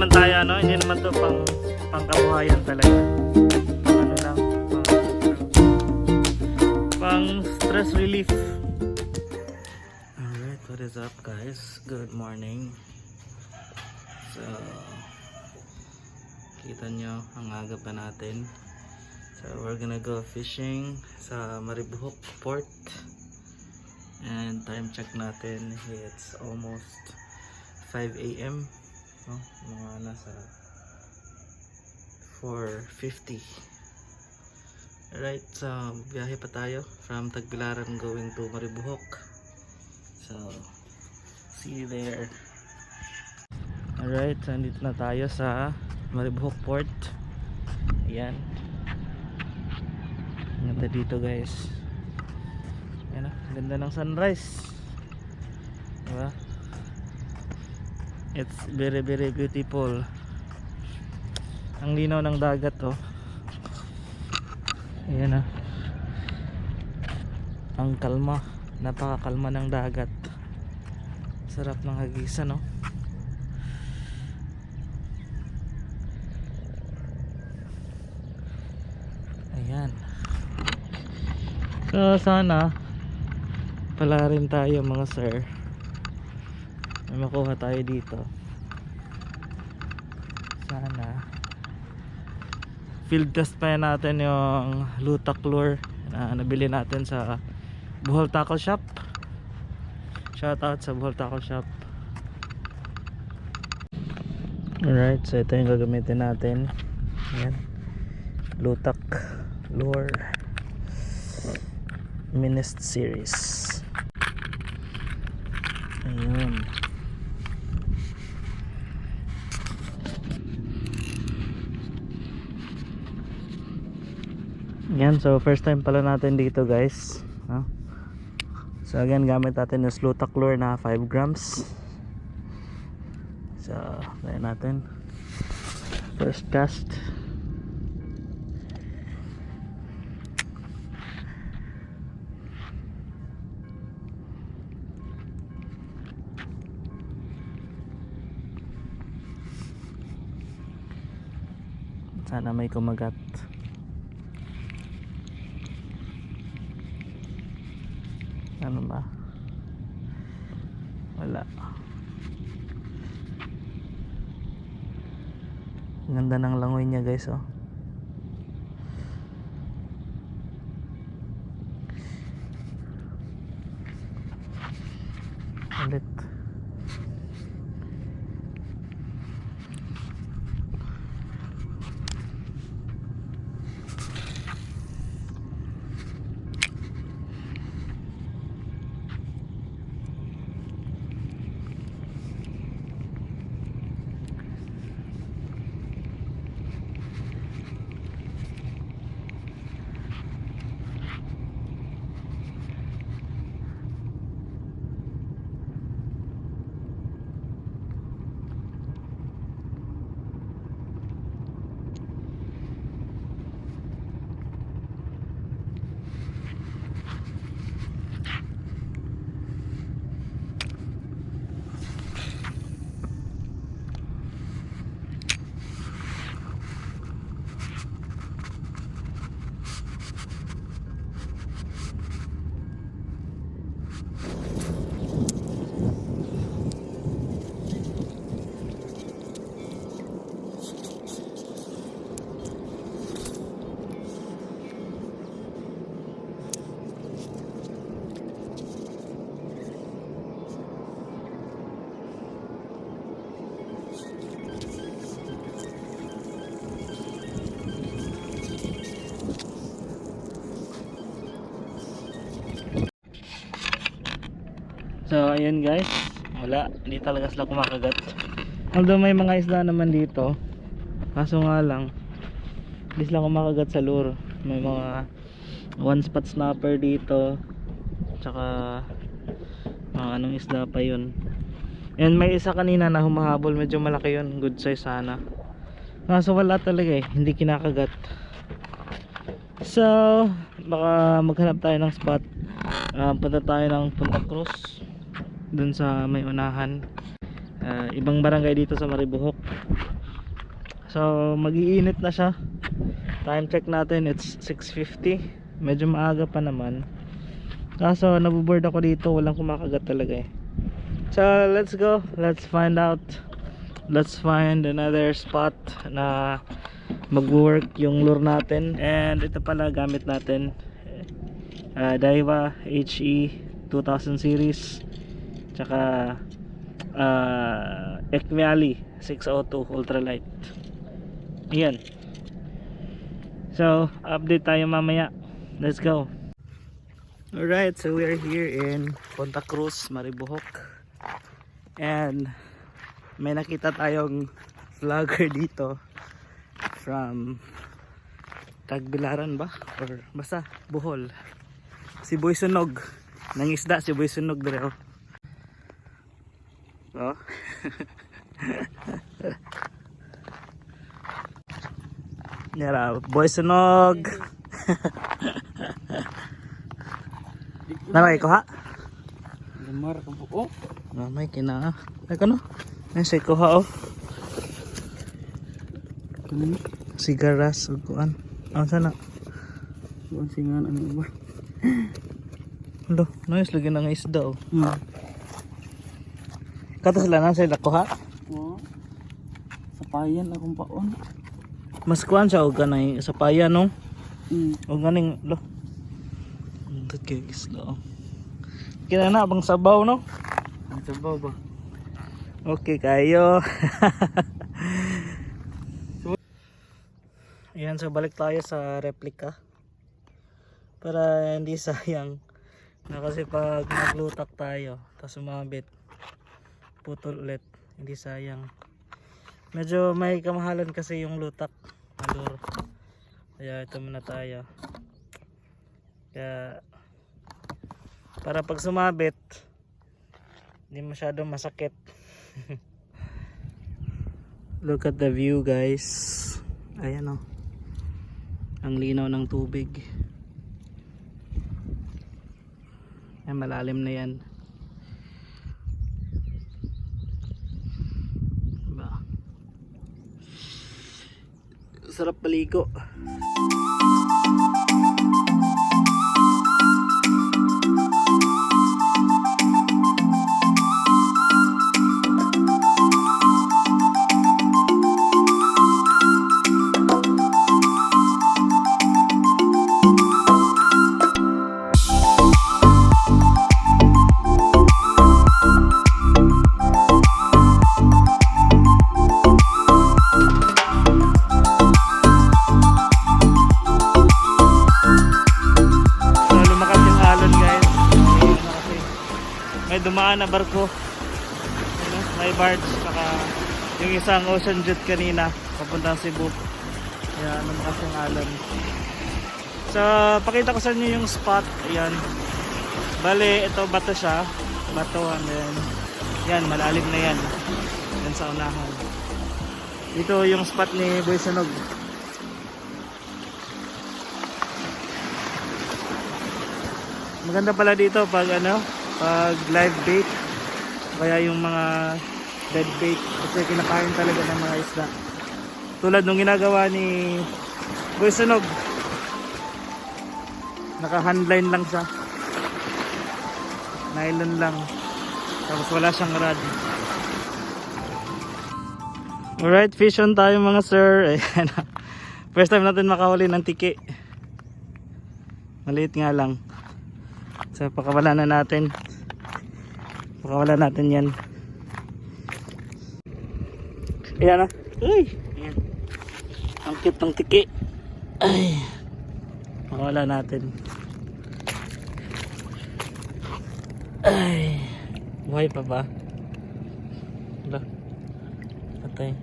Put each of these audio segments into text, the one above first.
naman tayo ano, hindi naman to pangkabuhayan talaga. Ano lang, pang stress relief. Alright, what is up guys? Good morning. So, kita nyo ang aga pa natin. So we're gonna go fishing sa Maribohok Port. And time check natin, it's almost 5 AM. No? Mga nasa 4:50. Alright, so biyahe pa tayo from Tagbilaran going to Maribohok. So, see you there. Alright, so nandito na tayo sa Maribohok Port. Ayan. Ganda dito guys. Ayan, ganda ng sunrise, diba? It's very very beautiful. Ang linaw ng dagat oh. Ayan ah. Ang kalma, napakakalma ng dagat. Sarap ng hagisan oh. Ayan. So sana pala rin tayo mga sir, may makuha tayo dito. Sana field test pa natin yung lutak lure na nabili natin sa Bohol Tackle Shop. Shout out sa Bohol Tackle Shop. Alright, so ito yung gagamitin natin. Ayan, lutak lure Minest series. Ayun. Yan, so first time pala natin dito guys, no? So again, gamit natin yung Slutak lure na 5 grams. So gaya natin first cast. Sana may kumagat. Ano ba? Wala. Ganda ng langoy niya guys oh. Ulit. So ayun guys, wala, hindi talaga sila kumakagat. Although may mga isda naman dito, kaso nga lang hindi sila kumakagat sa lure. May mga one spot snapper dito, tsaka mga anong isda pa yun. And may isa kanina na humahabol, medyo malaki yun, good size sana. Kaso wala talaga eh, hindi kinakagat. So baka maghanap tayo ng spot. Punta tayo ng Punta Cruz, dun sa may unahan. ibang barangay dito sa Maribohok. So mag-iinit na siya. Time check natin, it's 6:50. Medyo maaga pa naman. Kaso naboboard ako dito, walang kumakagat talaga eh. So let's go, let's find out. Let's find another spot na mag-work yung lure natin. And ito pala gamit natin, Daiwa HE 2000 series, tsaka Ekmeali 602 ultralight. Ayan. So update tayo mamaya. Let's go. Alright, so we're here in Punta Cruz, Maribohok. And may nakita tayong vlogger dito from Tagbilaran ba? Or basta Bohol. Si Boy Sunog. Nangisda si Boy Sunog dire. Oh. Nara, Boy Sunog. Naray ko ha? Lamar ka po. May kina. Ay kano? Nasa ko ha oh. Kanina. Sigaras ug kuan. Ano sana? Kuan singan ano ba? Lo, nice lagi nang isda oh. Kato sila na sila ko ha? Wa. Sapayan akong paon. Mas kuan siya og kanay sapaya no. Mm. Og ganing lo. Ito kay isda oh. Kina na bang sabaw no? Ang sabaw ba? Okay kayo. Ayan, so balik tayo sa replica para hindi sayang na, kasi pag naglutak tayo tapos sumabit putol ulit, hindi sayang. Medyo may kamahalan kasi yung lutak alur, kaya ito muna tayo. Kaya para pag sumabit hindi masyadong masakit. Look at the view guys. Ayan oh, ang linaw ng tubig. Ay, malalim na yan. Diba? Sarap paligo. Dumaan na barko, may barge, saka yung isang ocean jet kanina papuntang Cebu. Kaya lumakas yung alon. So pakita ko sa inyo yung spot. Ayan, bale ito bato siya, bato, and then yan malalim na yan, yan sa unahan. Ito yung spot ni Boy Sunog. Maganda pala dito pag ano, pag live bait, kaya yung mga dead bait, kasi kinakain talaga ng mga isda, tulad nung ginagawa ni Boy Sunog. Naka handline lang siya, nylon lang, tapos wala siyang rod. Alright, fish on tayo mga sir. Ayan. First time natin makahuli ng tiki, maliit nga lang. So pakawala na natin. Pakawala natin yan. Ayan na. Uy! Ayan. Ang cute ng tiki. Ay. Pakawala natin. Ay. Buhay pa ba? Wala. Patay.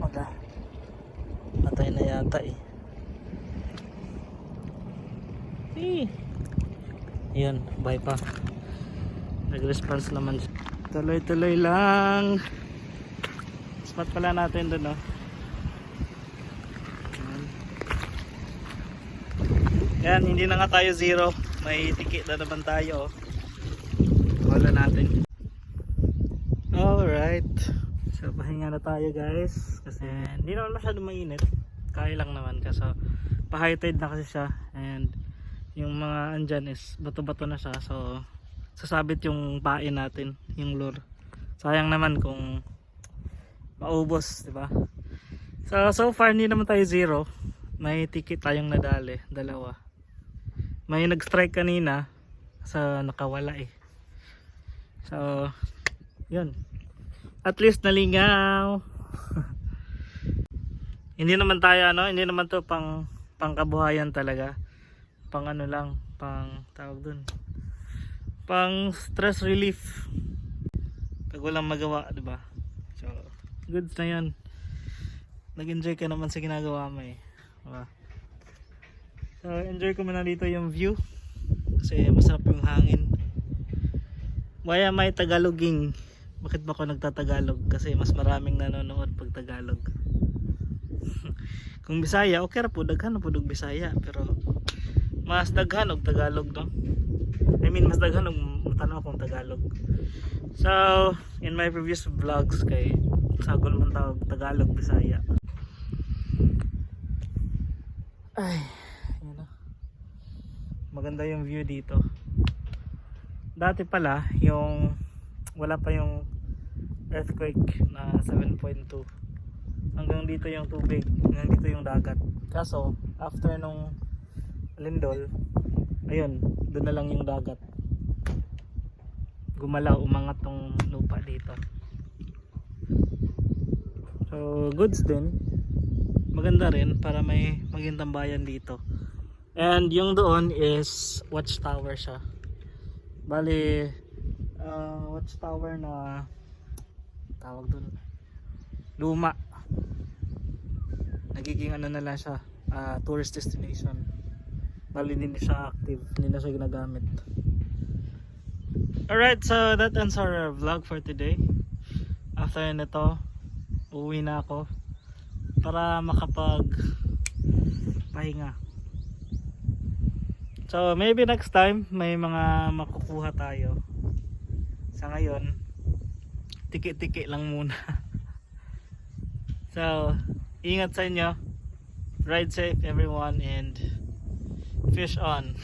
Wala. Patay na yata eh. Yun, bye pa. Nag-response naman siya. Tuloy-tuloy lang. Spot pala natin doon, no? Yan, hindi na nga tayo zero. may ticket na naman tayo. Wala natin. Alright. So pahinga na tayo guys. Kasi hindi naman masyadong mainit. Kaya lang naman kasi pa-high tide na kasi siya. And yung mga andyan is bato-bato na siya. So sasabit yung pain natin, yung lure. Sayang naman kung maubos, diba? So far hindi naman tayo zero. May ticket tayong nadali, dalawa. May nag-strike kanina sa nakawala eh. So yun, at least nalingaw. Hindi naman tayo hindi naman to pangkabuhayan talaga. Pang ano lang, pang tawag dun, pang stress relief pag walang magawa, diba? So goods na yun. Nag-enjoy ka naman sa ginagawa mo eh, diba? So enjoy ko muna dito yung view kasi masarap yung hangin. Waya may Tagaloging. Bakit ba ako nagtatagalog? Kasi mas maraming nanonood pag Tagalog. Kung Bisaya, okay ra po, daghan na po og Bisaya, pero mas daghan og Tagalog, no? I mean, mas daghan og matanaw kung Tagalog. So, in my previous vlogs kay sagol man tawag Tagalog, Bisaya. Ay, yun na. Maganda yung view dito. Dati pala, yung wala pa yung earthquake na 7.2. Hanggang dito yung tubig, hanggang dito yung dagat. Kaso, after nung lindol, ayun, doon na lang yung dagat. Gumalaw, umangat tong lupa dito. So, goods din. Maganda rin para may maging tambayan dito. And yung doon is watchtower siya. Bali, watchtower na tawag doon, luma. Nagiging ano na lang siya, tourist destination. Bali hindi siya active, hindi na siya ginagamit. Alright, so that ends our vlog for today. After nito, uwi na ako para makapag pahinga. So maybe next time may mga makukuha tayo. Sa ngayon, tiki-tiki lang muna. So ingat sa inyo, ride safe everyone, and fish on.